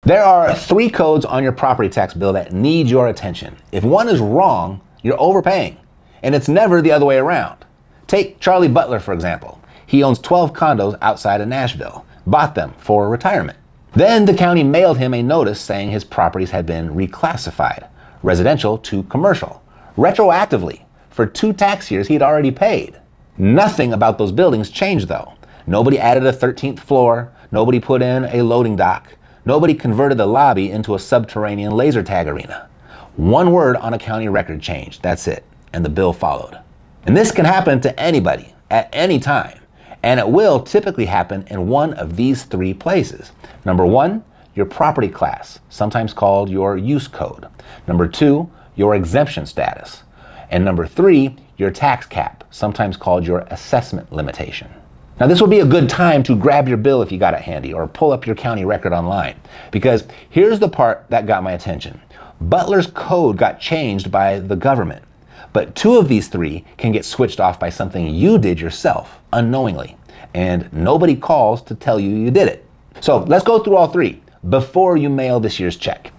There are 3 codes on your property tax bill that need your attention. If one is wrong, you're overpaying, and it's never the other way around. Take Charlie Butler, for example. He owns 12 condos outside of Nashville, bought them for retirement. Then the county mailed him a notice saying his properties had been reclassified, residential to commercial, retroactively, for 2 tax years he'd already paid. Nothing about those buildings changed though. Nobody added a 13th floor, nobody put in a loading dock, nobody converted the lobby into a subterranean laser tag arena. One word on a county record changed, that's it, and the bill followed. And this can happen to anybody, at any time, and it will typically happen in one of these 3 places. Number 1, your property class, sometimes called your use code. Number 2, your exemption status. And number 3, your tax cap, sometimes called your assessment limitation. Now this would be a good time to grab your bill if you got it handy, or pull up your county record online, because here's the part that got my attention. Butler's code got changed by the government, but 2 of these 3 can get switched off by something you did yourself, unknowingly, and nobody calls to tell you did it. So let's go through all 3 before you mail this year's check.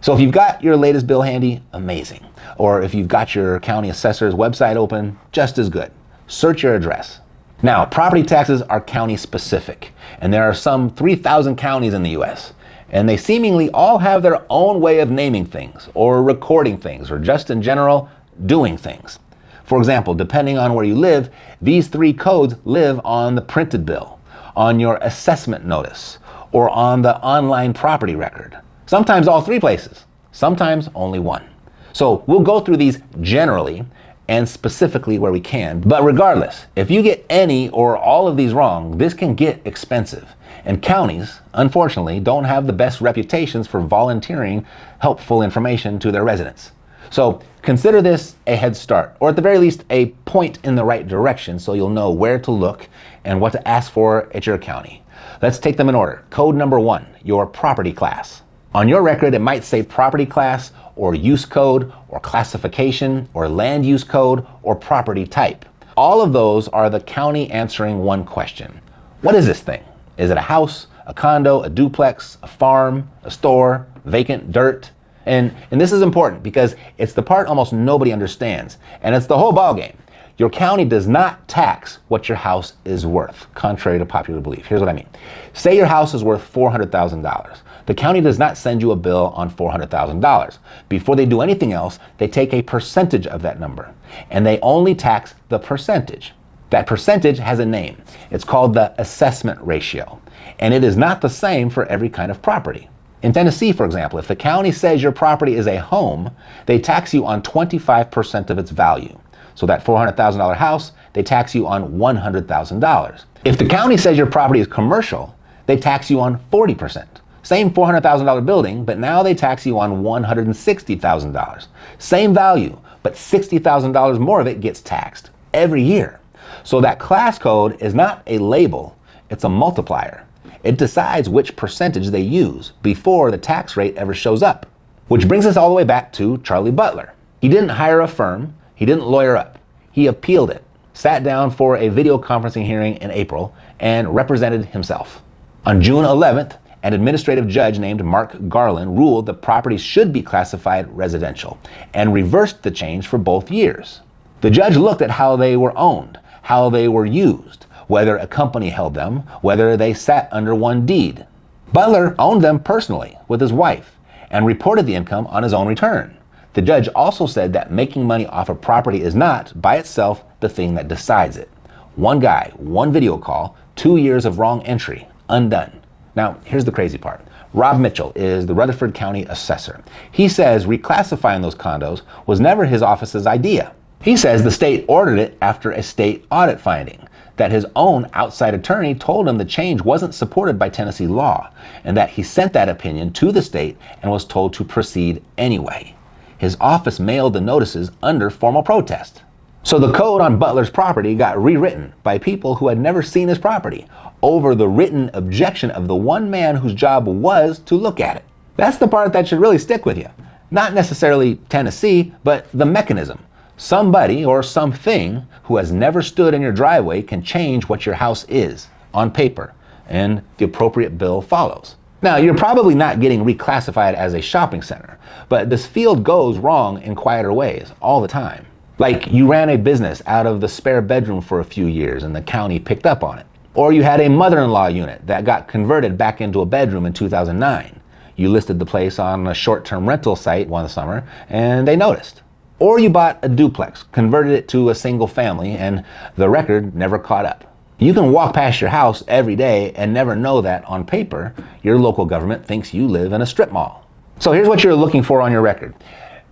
So if you've got your latest bill handy, amazing. Or if you've got your county assessor's website open, just as good. Search your address. Now, property taxes are county specific, and there are some 3,000 counties in the US, and they seemingly all have their own way of naming things, or recording things, or just in general, doing things. For example, depending on where you live, these 3 codes live on the printed bill, on your assessment notice, or on the online property record. Sometimes all 3 places, sometimes only 1. So we'll go through these generally and specifically where we can. But regardless, if you get any or all of these wrong, this can get expensive. And counties, unfortunately, don't have the best reputations for volunteering helpful information to their residents. So consider this a head start, or at the very least, a point in the right direction so you'll know where to look and what to ask for at your county. Let's take them in order. Code number 1, your property class. On your record, it might say property class, or use code, or classification, or land use code, or property type. All of those are the county answering one question. What is this thing? Is it a house, a condo, a duplex, a farm, a store, vacant, dirt? And this is important because it's the part almost nobody understands, and it's the whole ballgame. Your county does not tax what your house is worth, contrary to popular belief. Here's what I mean. Say your house is worth $400,000. The county does not send you a bill on $400,000. Before they do anything else, they take a percentage of that number, and they only tax the percentage. That percentage has a name. It's called the assessment ratio, and it is not the same for every kind of property. In Tennessee, for example, if the county says your property is a home, they tax you on 25% of its value. So that $400,000 house, they tax you on $100,000. If the county says your property is commercial, they tax you on 40%. Same $400,000 building, but now they tax you on $160,000. Same value, but $60,000 more of it gets taxed every year. So that class code is not a label, it's a multiplier. It decides which percentage they use before the tax rate ever shows up. Which brings us all the way back to Charlie Butler. He didn't hire a firm, he didn't lawyer up. He appealed it, sat down for a video conferencing hearing in April, and represented himself. On June 11th, an administrative judge named Mark Garland ruled the properties should be classified residential and reversed the change for both years. The judge looked at how they were owned, how they were used, whether a company held them, whether they sat under one deed. Butler owned them personally with his wife and reported the income on his own return. The judge also said that making money off a property is not, by itself, the thing that decides it. One guy, one video call, 2 years of wrong entry, undone. Now, here's the crazy part. Rob Mitchell is the Rutherford County assessor. He says reclassifying those condos was never his office's idea. He says the state ordered it after a state audit finding, that his own outside attorney told him the change wasn't supported by Tennessee law, and that he sent that opinion to the state and was told to proceed anyway. His office mailed the notices under formal protest. So the code on Butler's property got rewritten by people who had never seen his property over the written objection of the one man whose job was to look at it. That's the part that should really stick with you. Not necessarily Tennessee, but the mechanism. Somebody or something who has never stood in your driveway can change what your house is on paper, and the appropriate bill follows. Now, you're probably not getting reclassified as a shopping center, but this field goes wrong in quieter ways all the time. Like you ran a business out of the spare bedroom for a few years and the county picked up on it. Or you had a mother-in-law unit that got converted back into a bedroom in 2009. You listed the place on a short-term rental site one summer and they noticed. Or you bought a duplex, converted it to a single family, and the record never caught up. You can walk past your house every day and never know that on paper, your local government thinks you live in a strip mall. So here's what you're looking for on your record.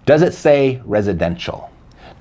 Does it say residential?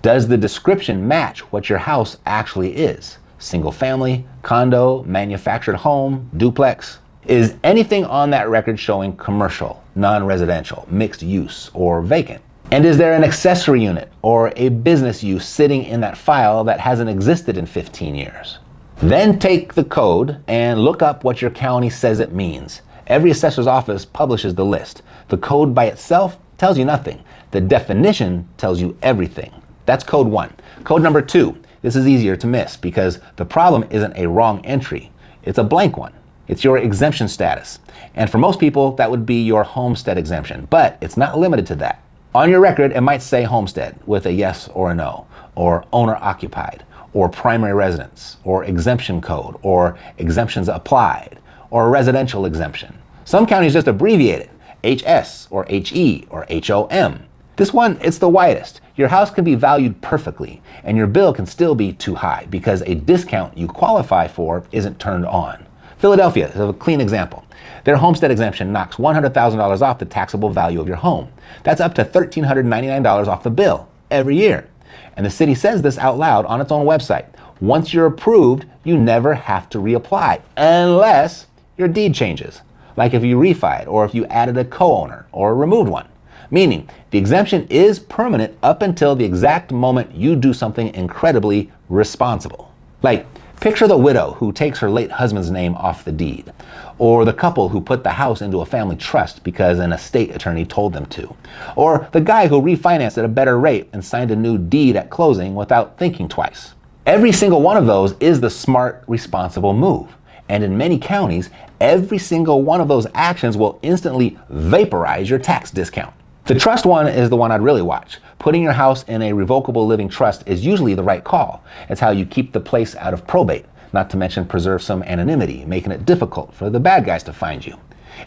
Does the description match what your house actually is? Single family, condo, manufactured home, duplex? Is anything on that record showing commercial, non-residential, mixed use, or vacant? And is there an accessory unit or a business use sitting in that file that hasn't existed in 15 years? Then take the code and look up what your county says it means. Every assessor's office publishes the list. The code by itself tells you nothing. The definition tells you everything. That's code 1. Code number 2. This is easier to miss because the problem isn't a wrong entry. It's a blank one. It's your exemption status. And for most people, that would be your homestead exemption, but it's not limited to that. On your record, it might say homestead with a yes or a no, or owner occupied, or primary residence, or exemption code, or exemptions applied, or residential exemption. Some counties just abbreviate it, HS, or HE, or HOM. This one, it's the widest. Your house can be valued perfectly, and your bill can still be too high because a discount you qualify for isn't turned on. Philadelphia is a clean example. Their homestead exemption knocks $100,000 off the taxable value of your home. That's up to $1,399 off the bill every year. And the city says this out loud on its own website. Once you're approved, you never have to reapply unless your deed changes. Like if you refied or if you added a co-owner or removed one. Meaning the exemption is permanent up until the exact moment you do something incredibly responsible. Like picture the widow who takes her late husband's name off the deed, or the couple who put the house into a family trust because an estate attorney told them to, or the guy who refinanced at a better rate and signed a new deed at closing without thinking twice. Every single one of those is the smart, responsible move. And in many counties, every single one of those actions will instantly vaporize your tax discount. The trust one is the one I'd really watch. Putting your house in a revocable living trust is usually the right call. It's how you keep the place out of probate, not to mention preserve some anonymity, making it difficult for the bad guys to find you.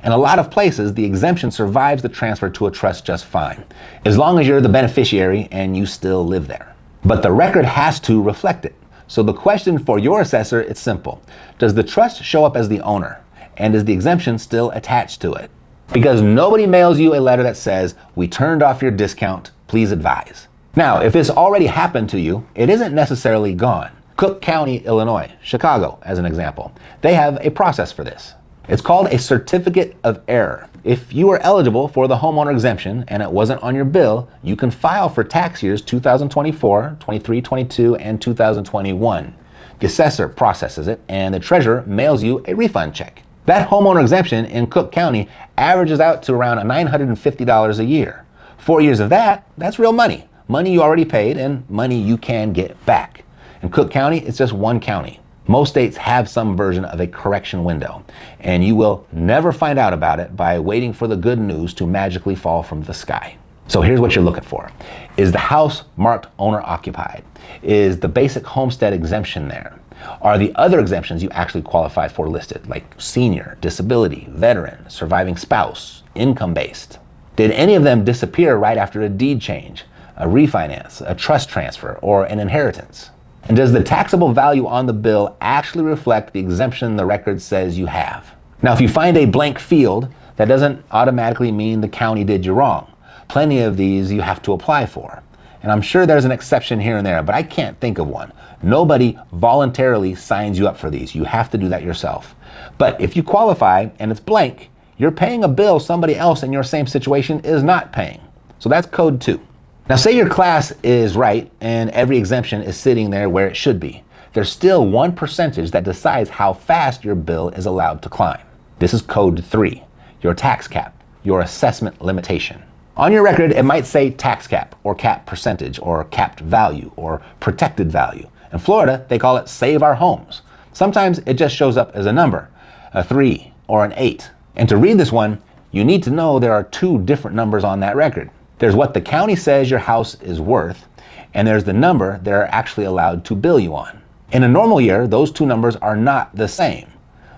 In a lot of places, the exemption survives the transfer to a trust just fine, as long as you're the beneficiary and you still live there. But the record has to reflect it. So the question for your assessor is simple. Does the trust show up as the owner? And is the exemption still attached to it? Because nobody mails you a letter that says, "We turned off your discount, please advise." Now, if this already happened to you, it isn't necessarily gone. Cook County, Illinois, Chicago, as an example, they have a process for this. It's called a certificate of error. If you are eligible for the homeowner exemption and it wasn't on your bill, you can file for tax years 2024, 23, 22, and 2021. The assessor processes it and the treasurer mails you a refund check. That homeowner exemption in Cook County averages out to around $950 a year. 4 years of that, that's real money. Money you already paid and money you can get back. In Cook County, it's just one county. Most states have some version of a correction window, and you will never find out about it by waiting for the good news to magically fall from the sky. So here's what you're looking for. Is the house marked owner occupied? Is the basic homestead exemption there? Are the other exemptions you actually qualify for listed, like senior, disability, veteran, surviving spouse, income-based? Did any of them disappear right after a deed change, a refinance, a trust transfer, or an inheritance? And does the taxable value on the bill actually reflect the exemption the record says you have? Now, if you find a blank field, that doesn't automatically mean the county did you wrong. Plenty of these you have to apply for. And I'm sure there's an exception here and there, but I can't think of one. Nobody voluntarily signs you up for these. You have to do that yourself. But if you qualify and it's blank, you're paying a bill somebody else in your same situation is not paying. So that's code 2. Now say your class is right and every exemption is sitting there where it should be. There's still one percentage that decides how fast your bill is allowed to climb. This is code 3, your tax cap, your assessment limitation. On your record, it might say tax cap or cap percentage or capped value or protected value. In Florida, they call it save our homes. Sometimes it just shows up as a number, a 3 or an 8. And to read this one, you need to know there are two different numbers on that record. There's what the county says your house is worth, and there's the number they're actually allowed to bill you on. In a normal year, those two numbers are not the same.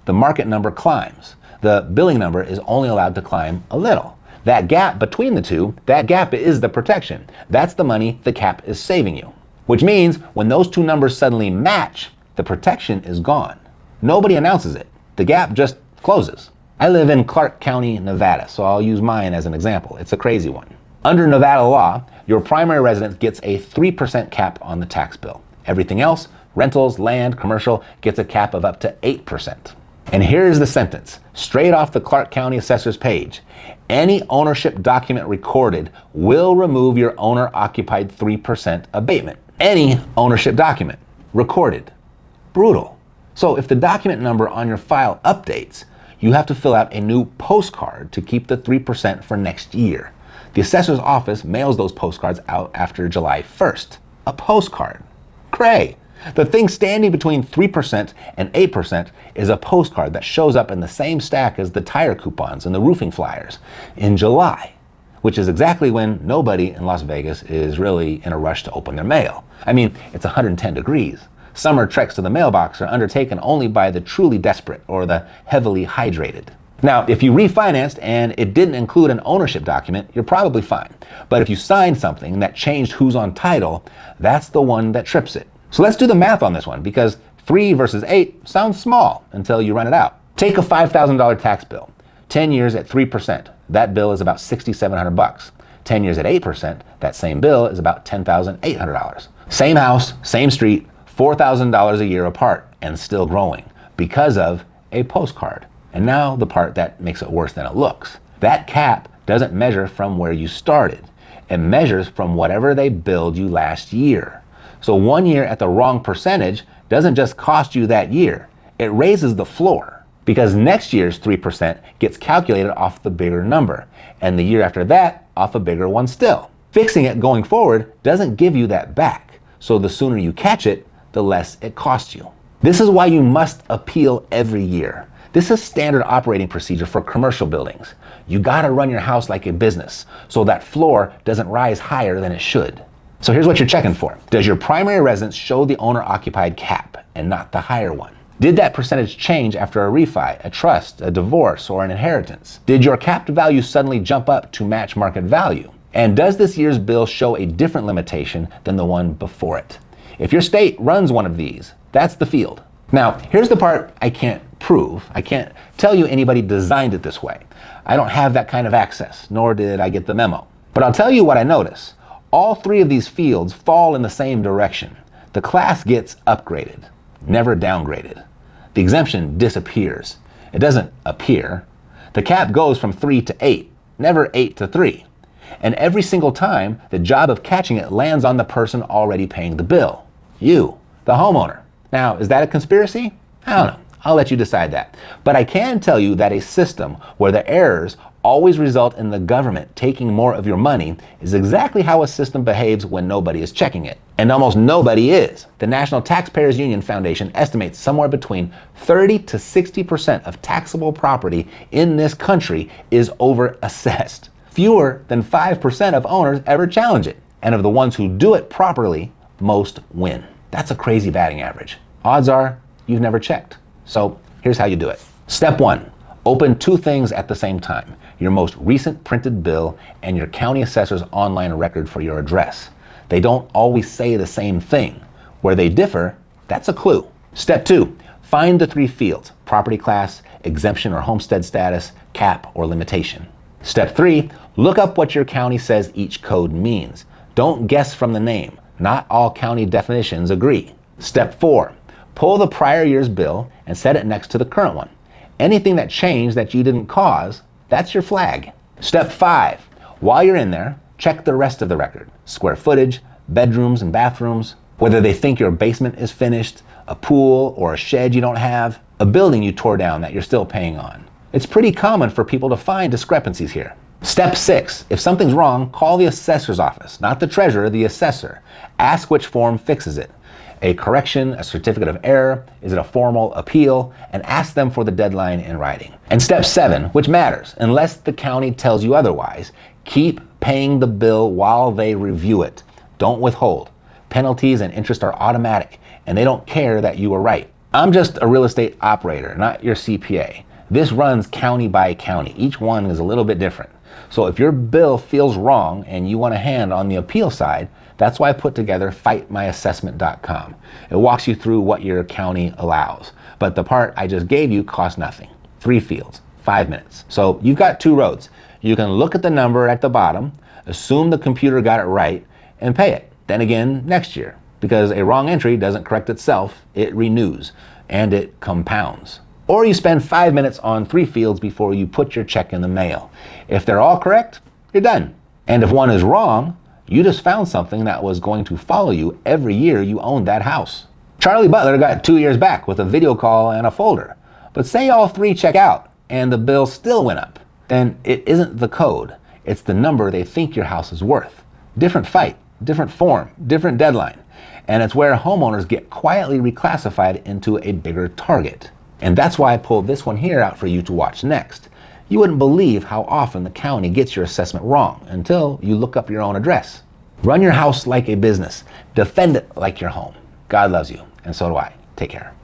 The market number climbs. The billing number is only allowed to climb a little. That gap between the two, that gap is the protection. That's the money the cap is saving you. Which means when those two numbers suddenly match, the protection is gone. Nobody announces it. The gap just closes. I live in Clark County, Nevada, so I'll use mine as an example. It's a crazy one. Under Nevada law, your primary residence gets a 3% cap on the tax bill. Everything else, rentals, land, commercial, gets a cap of up to 8%. And here's the sentence, straight off the Clark County Assessor's page. Any ownership document recorded will remove your owner-occupied 3% abatement. Any ownership document recorded. Brutal. So if the document number on your file updates, you have to fill out a new postcard to keep the 3% for next year. The assessor's office mails those postcards out after July 1st. A postcard. Cray. The thing standing between 3% and 8% is a postcard that shows up in the same stack as the tire coupons and the roofing flyers in July, which is exactly when nobody in Las Vegas is really in a rush to open their mail. I mean, it's 110 degrees. Summer treks to the mailbox are undertaken only by the truly desperate or the heavily hydrated. Now, if you refinanced and it didn't include an ownership document, you're probably fine. But if you signed something that changed who's on title, that's the one that trips it. So let's do the math on this one, because 3 versus 8 sounds small until you run it out. Take a $5,000 tax bill. 10 years at 3%. That bill is about $6,700. 10 years at 8%, that same bill is about $10,800. Same house, same street, $4,000 a year apart, and still growing because of a postcard. And now the part that makes it worse than it looks. That cap doesn't measure from where you started. It measures from whatever they billed you last year. So 1 year at the wrong percentage doesn't just cost you that year. It raises the floor because next year's 3% gets calculated off the bigger number, and the year after that off a bigger one still. Fixing it going forward doesn't give you that back. So the sooner you catch it, the less it costs you. This is why you must appeal every year. This is standard operating procedure for commercial buildings. You gotta run your house like a business so that floor doesn't rise higher than it should. So here's what you're checking for. Does your primary residence show the owner-occupied cap and not the higher one? Did that percentage change after a refi, a trust, a divorce, or an inheritance? Did your capped value suddenly jump up to match market value? And does this year's bill show a different limitation than the one before it? If your state runs one of these, that's the field. Now, here's the part I can't prove. I can't tell you anybody designed it this way. I don't have that kind of access, nor did I get the memo. But I'll tell you what I notice. All 3 of these fields fall in the same direction. The class gets upgraded, never downgraded. The exemption disappears. It doesn't appear. The cap goes from 3 to 8, never 8 to 3. And every single time, the job of catching it lands on the person already paying the bill. You, the homeowner. Now, is that a conspiracy? I don't know. I'll let you decide that. But I can tell you that a system where the errors always result in the government taking more of your money is exactly how a system behaves when nobody is checking it. And almost nobody is. The National Taxpayers Union Foundation estimates somewhere between 30 to 60% of taxable property in this country is overassessed. Fewer than 5% of owners ever challenge it. And of the ones who do it properly, most win. That's a crazy batting average. Odds are you've never checked. So here's how you do it. Step 1, open 2 things at the same time. Your most recent printed bill and your county assessor's online record for your address. They don't always say the same thing. Where they differ, that's a clue. Step 2, find the 3 fields: property class, exemption or homestead status, cap or limitation. Step 3, look up what your county says each code means. Don't guess from the name. Not all county definitions agree. Step 4, pull the prior year's bill and set it next to the current one. Anything that changed that you didn't cause, that's your flag. Step 5, while you're in there, check the rest of the record. Square footage, bedrooms and bathrooms, whether they think your basement is finished, a pool or a shed you don't have, a building you tore down that you're still paying on. It's pretty common for people to find discrepancies here. Step 6, if something's wrong, call the assessor's office, not the treasurer, the assessor. Ask which form fixes it. a correction, a certificate of error? Is it a formal appeal? And ask them for the deadline in writing. And step 7, which matters, unless the county tells you otherwise, keep paying the bill while they review it. Don't withhold. Penalties and interest are automatic, and they don't care that you were right. I'm just a real estate operator, not your CPA. This runs county by county. Each one is a little bit different. So if your bill feels wrong and you want a hand on the appeal side, that's why I put together fightmyassessment.com. It walks you through what your county allows. But the part I just gave you costs nothing. 3 fields, 5 minutes. So you've got 2 roads. You can look at the number at the bottom, assume the computer got it right, and pay it. Then again next year. Because a wrong entry doesn't correct itself, it renews, and it compounds. Or you spend 5 minutes on 3 fields before you put your check in the mail. If they're all correct, you're done. And if one is wrong, you just found something that was going to follow you every year you owned that house. Charlie Butler got 2 years back with a video call and a folder. But say all 3 check out and the bill still went up. Then it isn't the code. It's the number they think your house is worth. Different fight, different form, different deadline. And it's where homeowners get quietly reclassified into a bigger target. And that's why I pulled this one here out for you to watch next. You wouldn't believe how often the county gets your assessment wrong until you look up your own address. Run your house like a business. Defend it like your home. God loves you, and so do I. Take care.